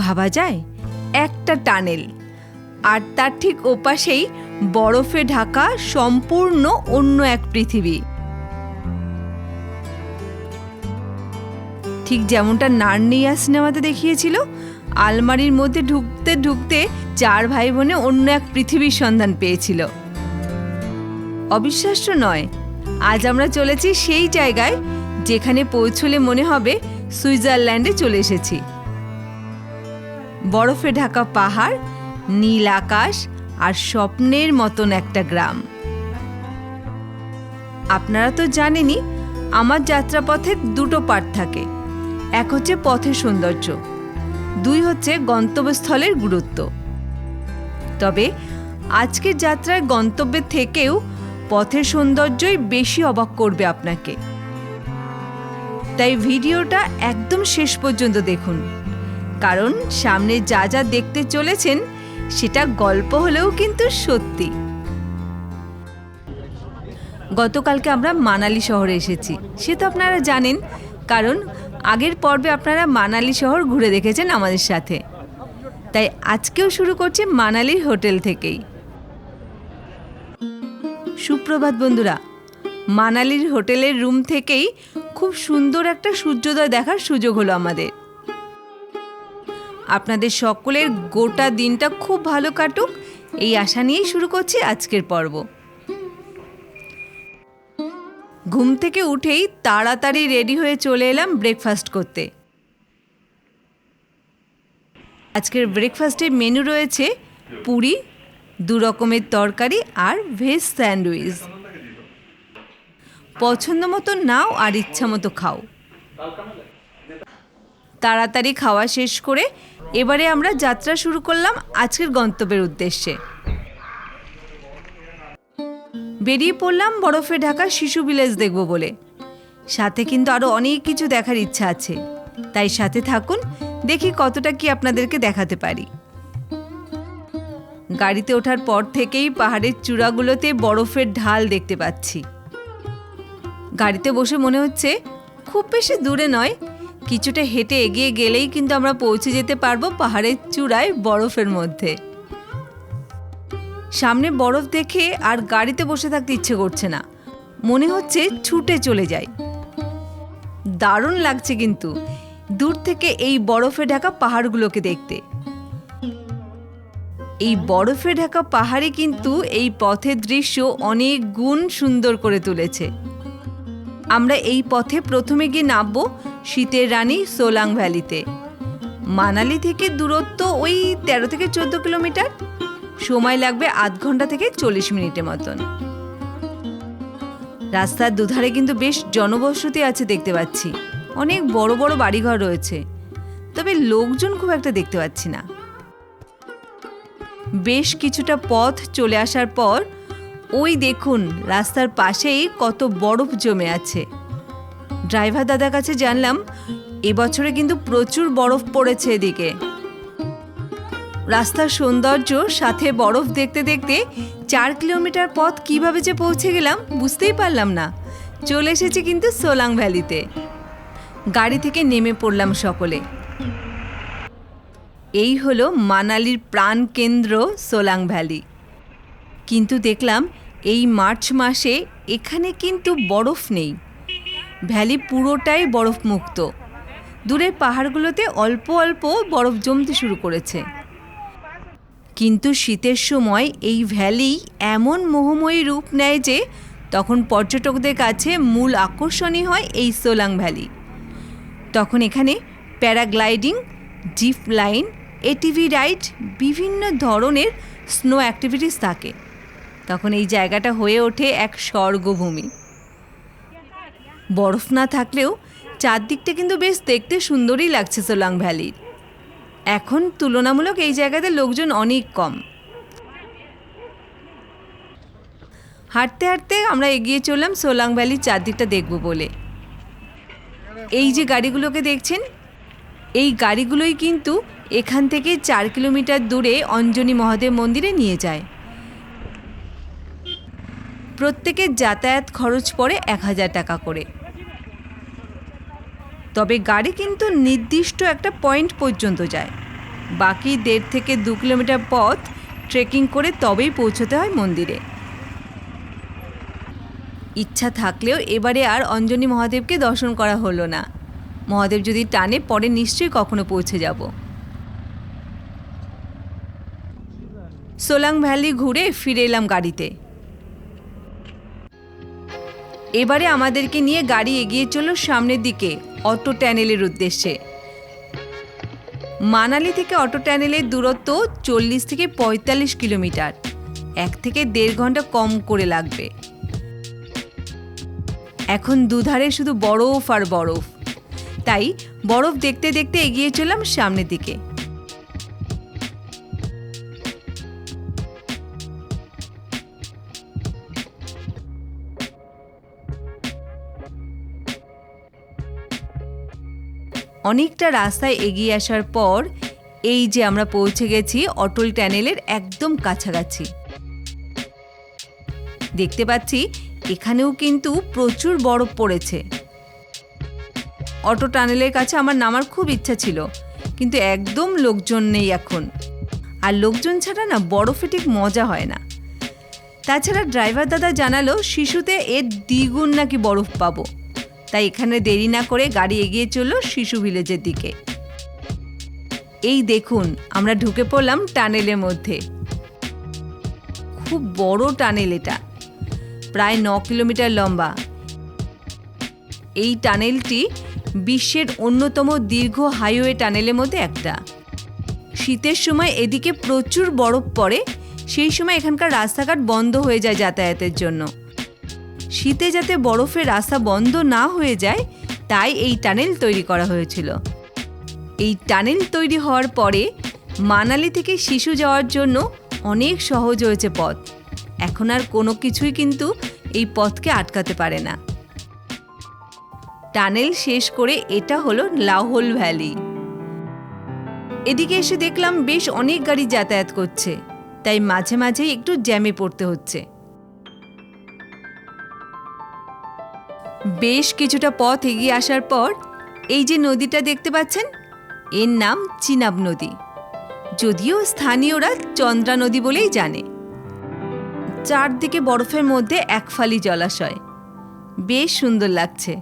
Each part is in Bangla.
ভাবা যায় একটা টানেল, আর তার ঠিক ওপাশেই বরফে ঢাকা সম্পূর্ণ অন্য এক পৃথিবী। ঠিক যেমনটা নার্নিয়া সিনেমাতে দেখিয়েছিল, আলমারির মধ্যে ঢুকতে ঢুকতে 4 ভাই বোনে অন্য এক পৃথিবীর সন্ধান পেয়েছিল। অবিশ্বাস্য নয়, আজ আমরা চলেছি সেই জায়গায় যেখানে পৌঁছলে মনে হবে সুইজারল্যান্ডে চলে এসেছি। বরফে ঢাকা পাহাড়, নীল আকাশ আর স্বপ্নের মতন একটা গ্রাম। আপনারা তো জানেনই, আমার যাত্রাপথে 2টো পার্ট থাকে। এক হচ্ছে পথের সৌন্দর্য, 2 হচ্ছে গন্তব্যস্থলের গুরুত্ব। তবে আজকের যাত্রায় গন্তব্যের থেকেও পথের সৌন্দর্যই বেশি অবাক করবে আপনাকে। তাই ভিডিওটা একদম শেষ পর্যন্ত দেখুন, কারণ সামনে যা যা দেখতে চলেছেন সেটা গল্প হলেও কিন্তু সত্যি। গতকালকে আমরা মানালি শহরে এসেছি, সে তো আপনারা জানেন, কারণ আগের পর্বে আপনারা মানালি শহর ঘুরে দেখেছেন আমাদের সাথে। তাই আজকেও শুরু করছি মানালির হোটেল থেকেই। সুপ্রভাত বন্ধুরা, মানালির হোটেলের রুম থেকেই খুব সুন্দর একটা সূর্যোদয় দেখার সুযোগ হলো আমাদের। আপনাদের সকলের গোটা দিনটা খুব ভালো কাটুক, এই আশা নিয়েই শুরু করছি আজকের পর্ব। ঘুম থেকে উঠেই তাড়াতাড়ি রেডি হয়ে চলে এলাম ব্রেকফাস্ট করতে। আজকের ব্রেকফাস্টের মেনু রয়েছে পুরি, 2 রকমের তরকারি আর ভেজ স্যান্ডউইচ। পছন্দ মতো নাও আর ইচ্ছা মতো খাও। তাড়াতাড়ি খাওয়া শেষ করে এবারে আমরা যাত্রা শুরু করলাম আজকের গন্তব্যের উদ্দেশ্যে। বেরিয়ে পড়লাম বরফে ঢাকা শিশু ভিলেজ দেখব বলে। সাথে কিন্তু আরও অনেক কিছু দেখার ইচ্ছা আছে, তাই সাথে থাকুন, দেখি কতটা কি আপনাদেরকে দেখাতে পারি। গাড়িতে ওঠার পর থেকেই পাহাড়ের চূড়াগুলোতে বরফের ঢাল দেখতে পাচ্ছি। গাড়িতে বসে মনে হচ্ছে খুব বেশি দূরে নয়, কিছুটা হেঁটে এগিয়ে গেলেই কিন্তু আমরা পৌঁছে যেতে পারবো পাহাড়ের চূড়ায় বরফের মধ্যে। সামনে বরফ দেখে আর গাড়িতে বসে থাকতে ইচ্ছে করছে না, মনে হচ্ছে ছুটে চলে যাই। দারুণ লাগছে কিন্তু দূর থেকে এই বরফে ঢাকা পাহাড়গুলোকে দেখতে। এই বরফে ঢাকা পাহাড়ে কিন্তু এই পথের দৃশ্য অনেক গুণ সুন্দর করে তুলেছে। আমরা এই পথে প্রথমে গিয়ে নামবো শীতের রানী সোলাং ভ্যালিতে। মানালি থেকে দূরত্ব ওই 13 থেকে 14 কিলোমিটার, সময় লাগবে আধ ঘন্টা থেকে 40 মিনিটের মতন। রাস্তার দুধারে কিন্তু বেশ জনবসতি আছে দেখতে পাচ্ছি, অনেক বড় বড় বাড়িঘর রয়েছে, তবে লোকজন খুব একটা দেখতে পাচ্ছি না। বেশ কিছুটা পথ চলে আসার পর ওই দেখুন রাস্তার পাশেই কত বরফ জমে আছে। ড্রাইভার দাদার কাছে জানলাম এবছরে কিন্তু প্রচুর বরফ পড়েছে এদিকে। রাস্তার সৌন্দর্য সাথে বরফ দেখতে দেখতে 4 কিলোমিটার পথ কিভাবে যে পৌঁছে গেলাম বুঝতেই পারলাম না। চলে এসেছি কিন্তু সোলাং ভ্যালিতে। গাড়ি থেকে নেমে পড়লাম সকলে। এই হলো মানালির প্রাণকেন্দ্র সোলাং ভ্যালি। কিন্তু দেখলাম এই মার্চ মাসে এখানে কিন্তু বরফ নেই, ভ্যালি পুরোটাই বরফ মুক্ত। দূরের পাহাড়গুলোতে অল্প অল্প বরফ জমতে শুরু করেছে। কিন্তু শীতের সময় এই ভ্যালি এমন মোহময়ী রূপ নেয় যে তখন পর্যটকদের কাছে মূল আকর্ষণই হয় এই সোলাং ভ্যালি। তখন এখানে paragliding, zip line, ATV ride, বিভিন্ন ধরনের স্নো অ্যাক্টিভিটিস থাকে। তখন এই জায়গাটা হয়ে ওঠে এক স্বর্গভূমি। বরফ না থাকলেও চারদিকটা কিন্তু বেশ দেখতে সুন্দরই লাগছে সোলাং ভ্যালির। এখন তুলনামূলক এই জায়গাতে লোকজন অনেক কম। হাঁটতে হাঁটতে আমরা এগিয়ে চললাম সোলাং ভ্যালির চারদিকটা দেখব বলে। এই যে গাড়িগুলোকে দেখছেন, এই গাড়িগুলোই কিন্তু এখান থেকে 4 কিলোমিটার দূরে অঞ্জনী মহাদেব মন্দিরে নিয়ে যায়। প্রত্যেকের যাতায়াত খরচ পড়ে 1000 টাকা করে। তবে গাড়ি কিন্তু নির্দিষ্ট একটা পয়েন্ট পর্যন্ত যায়। বাকি 1.5 থেকে 2 কিলোমিটার পথ ট্রেকিং করে তবেই পৌঁছতে হয় মন্দিরে। ইচ্ছা থাকলেও এবারে আর অঞ্জনী মহাদেবকে দর্শন করা হলো না। মহাদেব যদি টানে পরে নিশ্চয়ই কখনো পৌঁছে যাব। সোলাং ভ্যালি ঘুরে ফিরে এলাম গাড়িতে। এবারে আমাদেরকে নিয়ে গাড়ি এগিয়ে চলল সামনের দিকে অটো টানেলের উদ্দেশ্যে। মানালি থেকে অটো টানেলের দূরত্ব 40 থেকে 45 কিলোমিটার, 1 থেকে 1.5 ঘন্টা কম করে লাগবে। এখন দুধারে শুধু বরফ আর বরফ, তাই বরফ দেখতে দেখতে এগিয়ে চললাম সামনের দিকে। অনেকটা রাস্তায় এগিয়ে আসার পর এই যে আমরা পৌঁছে গেছি অটল টানেলের একদম কাছাকাছি। দেখতে পাচ্ছি এখানেও কিন্তু প্রচুর বরফ পড়েছে। অটো টানেলের কাছে আমার নামার খুব ইচ্ছা ছিল, কিন্তু একদম লোকজন নেই এখন। আর লোকজন ছাড়া না বরফে ঠিক মজা হয় না। তাছাড়া ড্রাইভার দাদা জানালো শিশুতে এর দ্বিগুণ নাকি বরফ পাবো। তাই এখানে দেরি না করে গাড়ি এগিয়ে চলল শিশু ভিলেজের দিকে। এই দেখুন আমরা ঢুকে পড়লাম টানেলের মধ্যে। খুব বড় টানেল এটা, প্রায় 9 কিলোমিটার লম্বা। এই টানেলটি বিশ্বের অন্যতম দীর্ঘ হাইওয়ে টানেলের মধ্যে একটা। শীতের সময় এদিকে প্রচুর বরফ পড়ে, সেই সময় এখানকার রাস্তাঘাট বন্ধ হয়ে যায় যাতায়াতের জন্য। শীতে যাতে বরফের রাস্তা বন্ধ না হয়ে যায় তাই এই টানেল তৈরি করা হয়েছিল। এই টানেল তৈরি হওয়ার পরে মানালি থেকে শিশু যাওয়ার জন্য অনেক সহজ হয়েছে পথ। এখন আর কোনো কিছুই কিন্তু এই পথকে আটকাতে পারে না। টানেল শেষ করে এটা হলো লাহোল ভ্যালি। এদিকে এসে দেখলাম বেশ অনেক গাড়ি যাতায়াত করছে, তাই মাঝে মাঝে একটু জ্যামে পড়তে হচ্ছে। বেশ কিছুটা পথ এগিয়ে আসার পর এই যে নদীটা দেখতে পাচ্ছেন, এর নাম চিনাব নদী, যদিও স্থানীয়রা চন্দ্রা নদী বলেই জানে। চারদিকে বরফের মধ্যে একফালি জলাশয়, বেশ সুন্দর লাগছে।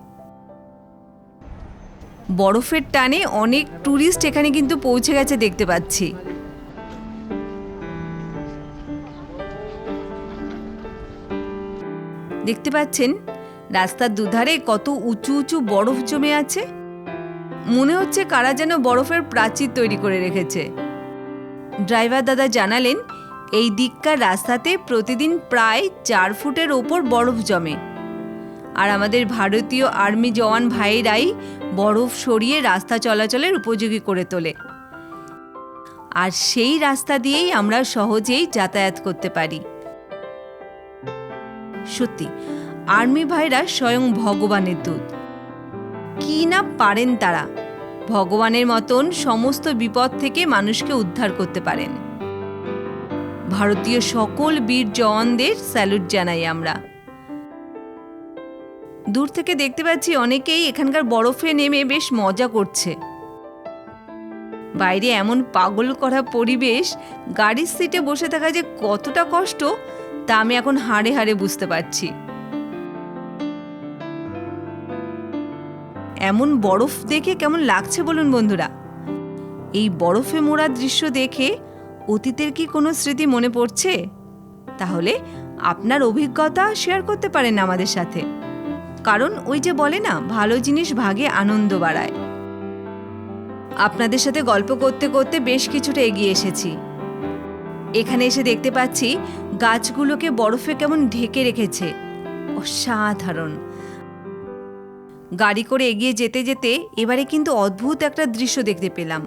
বরফের টানে অনেক ট্যুরিস্ট এখানে কিন্তু পৌঁছে গেছে দেখতে পাচ্ছি। দেখতে পাচ্ছেন রাস্তার দুধারে কত উঁচু উঁচু বরফ জমে আছে। মনে হচ্ছে কারা যেন বরফের প্রাচীর তৈরি করে রেখেছে। ড্রাইভার দাদা জানালেন এই দিককার রাস্তাতে প্রতিদিন প্রায় 4 ফুটের ওপর বরফ জমে। আর আমাদের ভারতীয় আর্মি জওয়ান ভাইরাই বরফ সরিয়ে রাস্তা চলাচলের উপযোগী করে তোলে। আর সেই রাস্তা দিয়েই আমরা সহজেই যাতায়াত করতে পারি। সত্যি আর্মি ভাইরা স্বয়ং ভগবানের দূত। কি না পারেন তারা, ভগবানের মতন সমস্ত বিপদ থেকে মানুষকে উদ্ধার করতে পারেন। ভারতীয় সকল বীর জওয়ানদের স্যালুট জানাই আমরা। দূর থেকে দেখতে পাচ্ছি অনেকেই এখানকার বরফে নেমে বেশ মজা করছে। বাইরে এমন পাগল করা পরিবেশ, গাড়ির সিটে বসে থাকা যে কতটা কষ্ট তা আমি এখন হাড়ে হাড়ে বুঝতে পারছি। এমন বরফ দেখে কেমন লাগছে বলুন বন্ধুরা? এই বরফে মোড়া দৃশ্য দেখে অতীতের কি কোনো স্মৃতি মনে পড়ছে? তাহলে আপনার অভিজ্ঞতা শেয়ার করতে পারেন আমাদের সাথে। কারণ ওই যে বলে না, ভালো জিনিস ভাগে আনন্দ বাড়ায়। আপনাদের সাথে গল্প করতে করতে বেশ কিছুটা এগিয়ে এসেছি। এখানে এসে দেখতে পাচ্ছি গাছগুলোকে বরফে কেমন ঢেকে রেখেছে, অসাধারণ। গাড়ি করে এগিয়ে যেতে যেতে এবারে কিন্তু অদ্ভুত একটা দৃশ্য দেখতে পেলাম।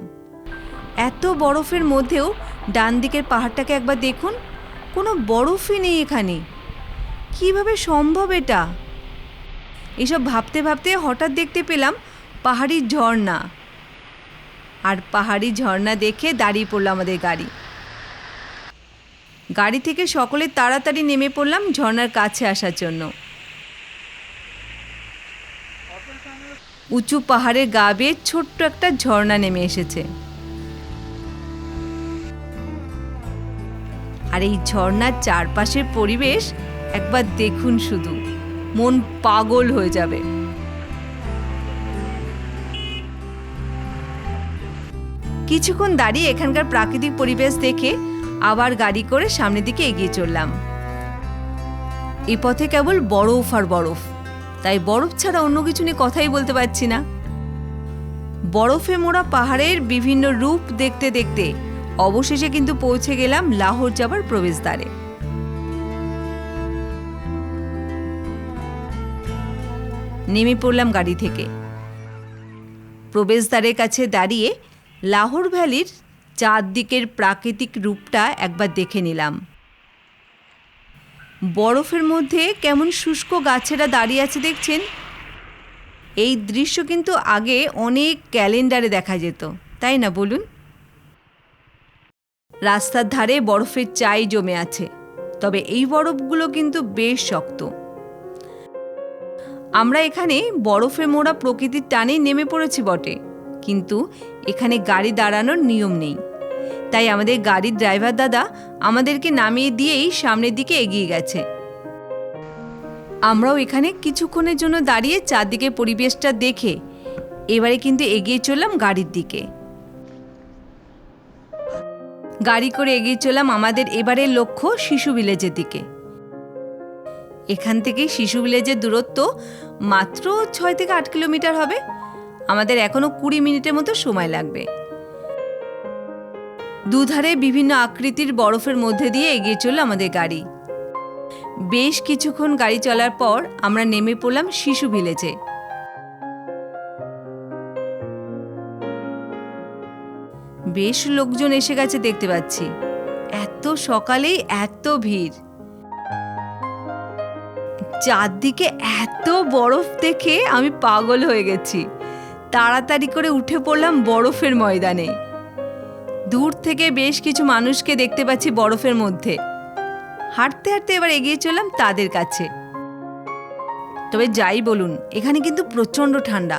এত বরফের মধ্যেও ডান দিকের পাহাড়টাকে একবার দেখুন, কোনো বরফই নেই এখানে। কিভাবে সম্ভব এটা? এসব ভাবতে ভাবতে হঠাৎ দেখতে পেলাম পাহাড়ি ঝর্ণা। আর পাহাড়ি ঝর্ণা দেখে দাঁড়িয়ে পড়ল আমাদের গাড়ি। গাড়ি থেকে সকলে তাড়াতাড়ি নেমে পড়লাম ঝর্ণার কাছে আসার জন্য। উঁচু পাহাড়ের গা বেয়ে ছোট্ট একটা ঝর্ণা নেমে এসেছে। আর এই ঝর্ণার চারপাশের পরিবেশ একবার দেখুন, শুধু মন পাগল হয়ে যাবে। কিছুক্ষণ দাঁড়িয়ে এখানকার প্রাকৃতিক পরিবেশ দেখে আবার গাড়ি করে সামনের দিকে এগিয়ে চললাম। এই পথে কেবল বরফ আর বরফ, তাই বরফ ছাড়া অন্য কিছু নিয়ে কথাই বলতে পারছি না। বরফে মোড়া পাহাড়ের বিভিন্ন রূপ দেখতে দেখতে অবশেষে কিন্তু পৌঁছে গেলাম লাহোর যাবার প্রবেশদ্বারে। নেমে পড়লাম গাড়ি থেকে। প্রবেশদ্বারের কাছে দাঁড়িয়ে লাহোর ভ্যালির চারদিকের প্রাকৃতিক রূপটা একবার দেখে নিলাম। বরফের মধ্যে কেমন শুষ্ক গাছেরা দাঁড়িয়ে আছে দেখছেন। এই দৃশ্য কিন্তু আগে অনেক ক্যালেন্ডারে দেখা যেত, তাই না বলুন? রাস্তার ধারে বরফের চাই জমে আছে, তবে এই বরফগুলো কিন্তু বেশ শক্ত। আমরা এখানে বরফে মোড়া প্রকৃতির টানে নেমে পড়েছি বটে, কিন্তু এখানে গাড়ি দাঁড়ানোর নিয়ম নেই। তাই আমাদের গাড়ির ড্রাইভার দাদা আমাদেরকে নামিয়ে দিয়েই সামনের দিকে এগিয়ে গেছে। আমরাও এখানে কিছুক্ষণের জন্য দাঁড়িয়ে চারদিকে পরিবেশটা দেখে এবারে কিন্তু এগিয়ে চললাম গাড়ির দিকে। গাড়ি করে এগিয়ে চললাম আমাদের এবারের লক্ষ্য শিশু ভিলেজের দিকে। এখান থেকে শিশু ভিলেজের দূরত্ব মাত্র 6 থেকে 8 কিলোমিটার হবে। আমাদের এখনো 20 মিনিটের মতো সময় লাগবে। দুধারে বিভিন্ন আকৃতির বরফের মধ্যে দিয়ে এগিয়ে চলল আমাদের গাড়ি। বেশ কিছুক্ষণ গাড়ি চলার পর আমরা নেমে পড়লাম শিশু ভিলেজে। বেশ লোকজন এসে গেছে দেখতে পাচ্ছি। এত সকালেই এত ভিড়, চারদিকে এত বরফ দেখে আমি পাগল হয়ে গেছি। তাড়াতাড়ি করে উঠে পড়লাম বরফের ময়দানে। দূর থেকে বেশ কিছু মানুষকে দেখতে পাচ্ছি বরফের মধ্যে। হাঁটতে হাঁটতে এবার এগিয়ে চললাম তাদের কাছে। তবে যাই বলুন, এখানে কিন্তু প্রচণ্ড ঠান্ডা।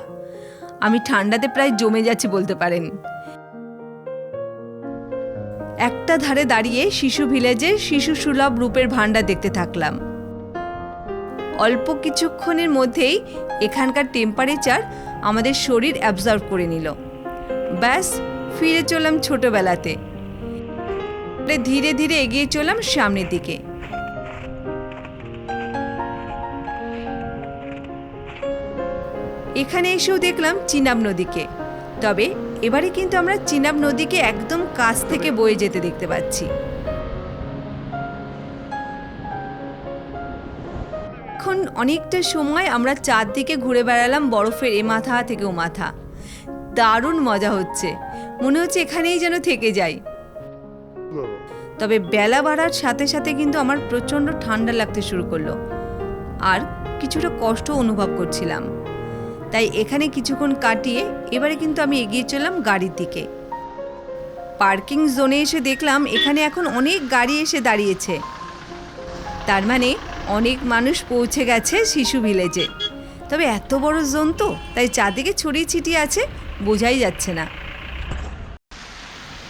আমি ঠান্ডাতে প্রায় জমে যাচ্ছি বলতে পারেন। একটা ধারে দাঁড়িয়ে শিশু ভিলেজের শিশু সুলভ রূপের ভান্ডার দেখতে থাকলাম। অল্প কিছুক্ষণের মধ্যেই এখানকার টেম্পারেচার আমাদের শরীর অ্যাবজর্ব করে নিল। ব্যাস ফিরে চললাম ছোটবেলাতে। ধীরে ধীরে এগিয়ে চললাম সামনের দিকে। এখানে এসেও দেখলাম চিনাব নদীকে। তবে এবারে কিন্তু আমরা চিনাব নদীকে একদম কাছ থেকে বয়ে যেতে দেখতে পাচ্ছি। এখন অনেকটা সময় আমরা চারদিকে ঘুরে বেড়ালাম বরফের এ মাথা থেকে ও মাথা। দারুণ মজা হচ্ছে, মনে হচ্ছে এখানেই যেন থেকে যাই। তবে বেলা বাড়ার সাথে সাথে কিন্তু আমার প্রচণ্ড ঠান্ডা লাগতে শুরু করলো, আর কিছুটা কষ্ট অনুভব করছিলাম। তাই এখানে কিছুক্ষণ কাটিয়ে এবারে কিন্তু আমি এগিয়ে চললাম গাড়ির দিকে। পার্কিং জোনে এসে দেখলাম এখানে এখন অনেক গাড়ি এসে দাঁড়িয়েছে। তার মানে অনেক মানুষ পৌঁছে গেছে শিশু ভিলেজে। তবে এত বড় জোন তো, তাই চারদিকে ছড়িয়ে ছিটিয়ে আছে, বোঝাই যাচ্ছে না।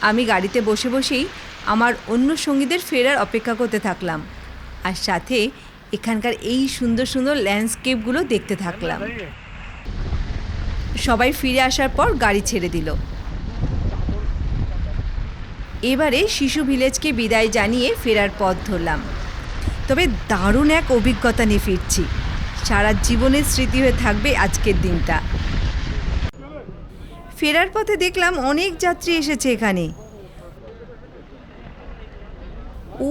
আমি গাড়িতে বসে বসেই আমার অন্য সঙ্গীদের ফেরার অপেক্ষা করতে থাকলাম, আর সাথে এখানকার এই সুন্দর সুন্দর ল্যান্ডস্কেপগুলো দেখতে থাকলাম। সবাই ফিরে আসার পর গাড়ি ছেড়ে দিল। এবারে শিশু ভিলেজকে বিদায় জানিয়ে ফেরার পথ ধরলাম। তবে দারুণ এক অভিজ্ঞতা নিয়ে ফিরছি। সারা জীবনের স্মৃতি হয়ে থাকবে আজকের দিনটা। ফেরার পথে দেখলাম অনেক যাত্রী এসেছে এখানে।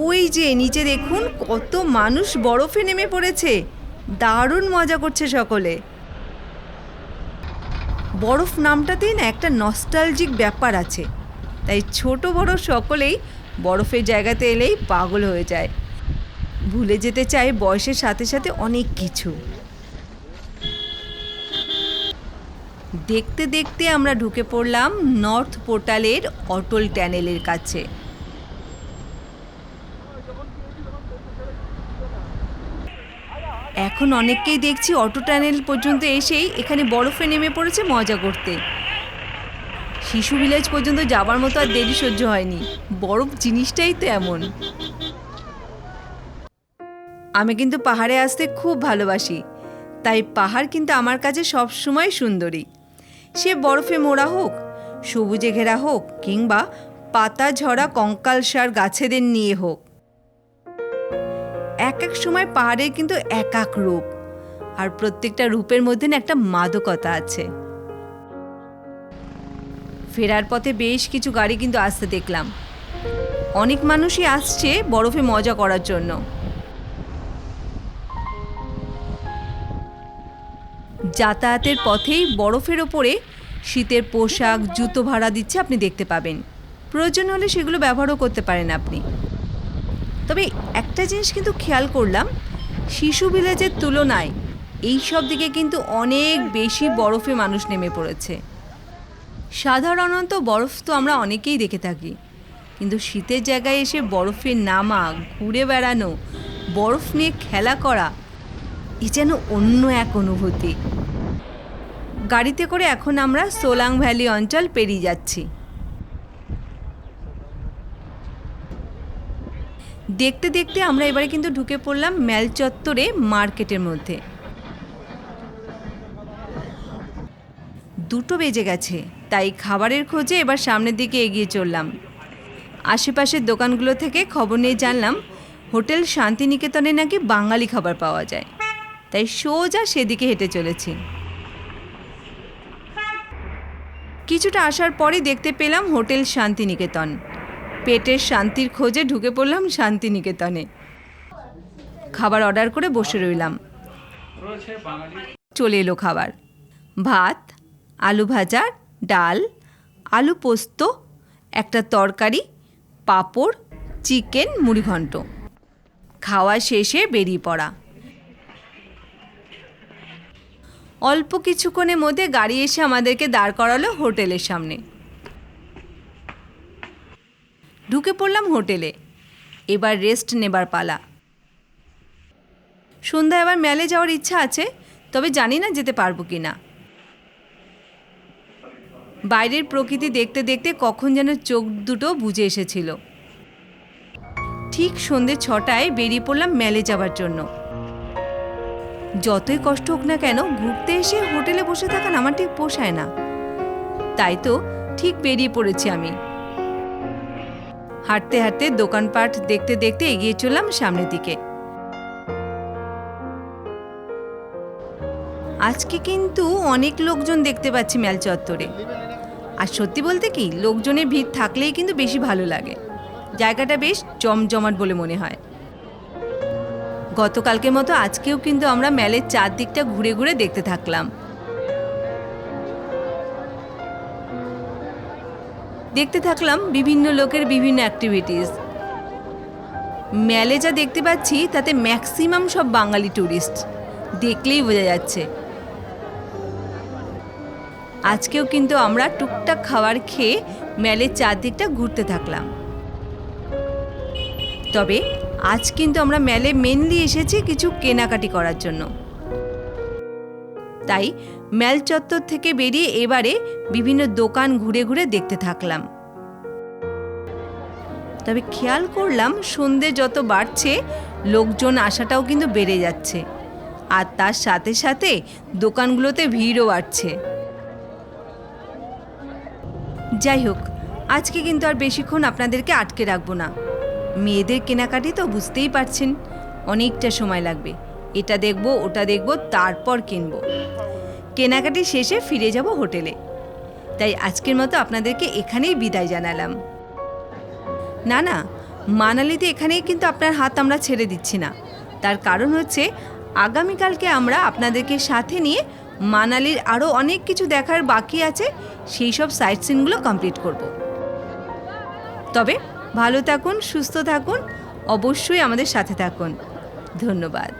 ওই যে নিচে দেখুন কত মানুষ বরফে নেমে পড়েছে। দারুণ মজা করছে সকলে। বরফ নামটাতেই না একটা নস্টালজিক ব্যাপার আছে, তাই ছোট বড় সকলেই বরফের জায়গাতে এলেই পাগল হয়ে যায়, ভুলে যেতে চায় বয়সের সাথে সাথে অনেক কিছু। দেখতে দেখতে আমরা ঢুকে পড়লাম নর্থ পোর্টালের অটল টানেলের কাছে। এখন অনেককেই দেখছি অটো টানেল পর্যন্ত এসেই এখানে বরফে নেমে পড়েছে মজা করতে। শিশু ভিলেজ পর্যন্ত যাবার মতো আর দেরি সহ্য হয়নি। বরফ জিনিসটাই তো এমন। আমি কিন্তু পাহাড়ে আসতে খুব ভালোবাসি, তাই পাহাড় কিন্তু আমার কাছে সবসময় সুন্দরী। সে বরফে মোড়া হোক, সবুজে ঘেরা হোক, কিংবা পাতা ঝরা কঙ্কালসার গাছেদের নিয়ে হোক, এক এক সময় পাহাড়ের কিন্তু এক এক রূপ, আর প্রত্যেকটা রূপের মধ্যে না একটা মাদকতা আছে। ফেরার পথে বেশ কিছু গাড়ি কিন্তু আসতে দেখলাম। অনেক মানুষই আসছে বরফে মজা করার জন্য। যাতায়াতের পথেই বরফের ওপরে শীতের পোশাক, জুতো ভাড়া দিচ্ছে, আপনি দেখতে পাবেন। প্রয়োজন হলে সেগুলো ব্যবহারও করতে পারেন আপনি। তবে একটা জিনিস কিন্তু খেয়াল করলাম, শিশু ভিলেজের তুলনায় এই সব দিকে কিন্তু অনেক বেশি বরফে মানুষ নেমে পড়েছে। সাধারণত বরফ তো আমরা অনেকেই দেখে থাকি, কিন্তু শীতের জায়গায় এসে বরফে নামা, ঘুরে বেড়ানো, বরফ নিয়ে খেলা করা, এ যেন অন্য এক অনুভূতি। গাড়িতে করে এখন আমরা সোলাং ভ্যালি অঞ্চল পেরিয়ে যাচ্ছি। দেখতে দেখতে আমরা এবারে কিন্তু ঢুকে পড়লাম ম্যাল চত্বরে মার্কেটের মধ্যে। 2টো বেজে গেছে, তাই খাবারের খোঁজে এবার সামনের দিকে এগিয়ে চললাম। আশেপাশের দোকানগুলো থেকে খবর নিয়ে জানলাম হোটেল শান্তিনিকেতনে নাকি বাঙালি খাবার পাওয়া যায়, তাই সোজা সেদিকে হেঁটে চলেছি। কিছুটা আসার পরই দেখতে পেলাম হোটেল শান্তিনিকেতন। পেটের শান্তির খোঁজে ঢুকে পড়লাম শান্তিনিকেতনে। খাবার অর্ডার করে বসে রইলাম। চলে এলো খাবার। ভাত, আলু ভাজা, ডাল, আলু পোস্ত, একটা তরকারি, পাঁপড়, চিকেন, মুড়িঘণ্ট। খাওয়া শেষে বেরিয়ে পড়া। অল্প কিছুক্ষণের মধ্যে গাড়ি এসে আমাদেরকে দাঁড় করালো হোটেলের সামনে। ঢুকে পড়লাম হোটেলে। এবার রেস্ট নেবার পালা। সন্ধ্যায় আবার মেলে যাওয়ার ইচ্ছা আছে, তবে জানি না যেতে পারবো কি না। বাইরের প্রকৃতি দেখতে দেখতে কখন যেন চোখ দুটো বুজে এসেছিল। ঠিক সন্ধ্যে 6টায় বেরিয়ে পড়লাম মেলে যাবার জন্য। যতই কষ্ট হোক না কেন, ঘুরতে এসে হোটেলে বসে থাকা আমার ঠিক পোষায় না। তাই তো ঠিক বেরিয়ে পড়েছি আমি। হাঁটতে হাঁটতে দোকানপাট দেখতে দেখতে এগিয়ে চললাম সামনের দিকে। আজকে কিন্তু অনেক লোকজন দেখতে পাচ্ছি মেল চত্বরে। আর সত্যি বলতে কি, লোকজনের ভিড় থাকলেই কিন্তু বেশি ভালো লাগে। জায়গাটা বেশ জমজমাট বলে মনে হয়। গতকালকের মতো আজকেও কিন্তু আমরা মেলের চারদিকটা ঘুরে ঘুরে দেখতে থাকলাম। দেখতে থাকলাম বিভিন্ন লোকের বিভিন্ন অ্যাক্টিভিটিস। মেলে যা দেখতে পাচ্ছি তাতে ম্যাক্সিমাম সব বাঙালি ট্যুরিস্ট, দেখলেই বোঝা যাচ্ছে। আজকেও কিন্তু আমরা টুকটাক খাবার খেয়ে মেলের চারদিকটা ঘুরতে থাকলাম। তবে আজ কিন্তু আমরা মেলে মেনলি এসেছি কিছু কেনাকাটি করার জন্য। তাই মেল চত্বর থেকে বেরিয়ে এবারে বিভিন্ন দোকান ঘুরে ঘুরে দেখতে থাকলাম। তবে খেয়াল করলাম সন্ধে যত বাড়ছে লোকজন আসাটাও কিন্তু বেড়ে যাচ্ছে, আর তার সাথে সাথে দোকানগুলোতে ভিড়ও বাড়ছে। যাই হোক, আজকে কিন্তু আর বেশিক্ষণ আপনাদেরকে আটকে রাখবো না। মেয়েদের কেনাকাটি তো বুঝতেই পারছেন, অনেকটা সময় লাগবে। এটা দেখব, ওটা দেখব, তারপর কিনবো। কেনাকাটি শেষে ফিরে যাব হোটেলে। তাই আজকের মতো আপনাদেরকে এখানেই বিদায় জানালাম। না না, মানালিতে এখানেই কিন্তু আপনার হাত আমরা ছেড়ে দিচ্ছি না। তার কারণ হচ্ছে আগামীকালকে আমরা আপনাদেরকে সাথে নিয়ে মানালির আরও অনেক কিছু দেখার বাকি আছে, সেই সব সাইট সিনগুলো কমপ্লিট করব। তবে ভালো থাকুন, সুস্থ থাকুন, অবশ্যই আমাদের সাথে থাকুন। ধন্যবাদ।